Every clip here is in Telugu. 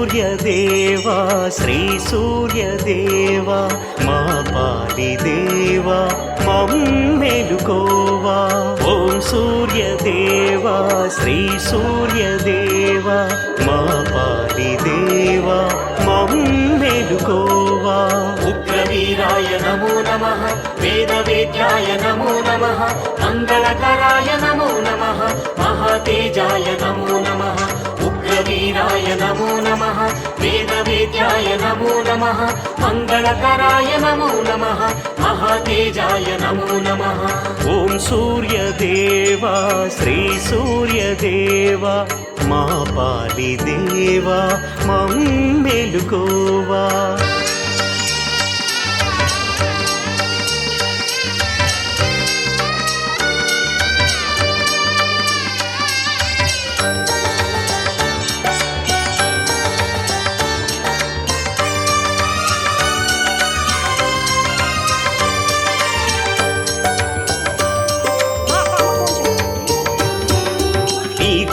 సూర్యదేవా శ్రీ సూర్యదేవా మా పాలి దేవా మమ్మెలుకోవా. ఓం సూర్యదేవా శ్రీ సూర్యదేవా మా పాలి దేవా మమ్మెలుకోవా. ఉగ్రవీరాయ నమో నమః, వేదవేద్యాయ నమో నమః, మంగళకరాయ నమో నమః, మహాతేజాయ నమో నమః. ఉగ్రవీరాయ నమో నమః, వేదవేద్యాయ నమో నమః, మంగళకరాయ నమో నమః, మహాతేజాయ నమో నమః. ఓం సూర్యదేవా శ్రీ సూర్యదేవా మా పాలి దేవా మమ్మెలుకోవా.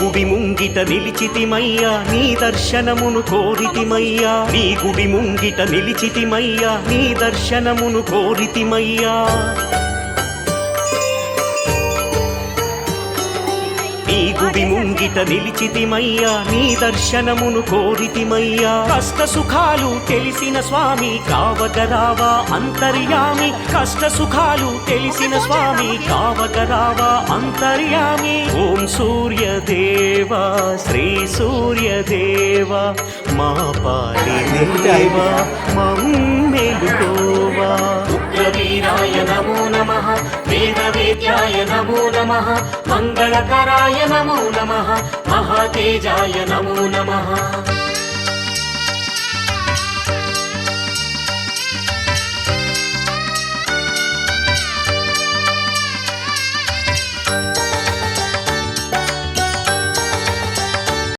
గుడి ముంగిట నిలిచితిమయ్యా నీ దర్శనమును కోరితిమయ్యా. నీ గుడి ముంగిట నిలిచితిమయ్యా నీ దర్శనమును కోరితిమయ్యా. నీ గుడి ముంగిట నిలిచితిమయ్యా నీ దర్శనమును కోరితిమయ్యా. కష్ట సుఖాలు తెలిసిన స్వామి కావగరావా అంతర్యామి. కష్ట సుఖాలు తెలిసిన స్వామి కావగరావా అంతర్యామి. ఓం సూర్యదేవా శ్రీ సూర్యదేవా మా పాలి దేవా మమ్మెలుకోవా. ఉగ్రవీరాయ నమో నమః, వేదవేద్యాయ నమో నమః, మంగళకరాయ నమో నమః, మహాతేజాయ నమో నమః.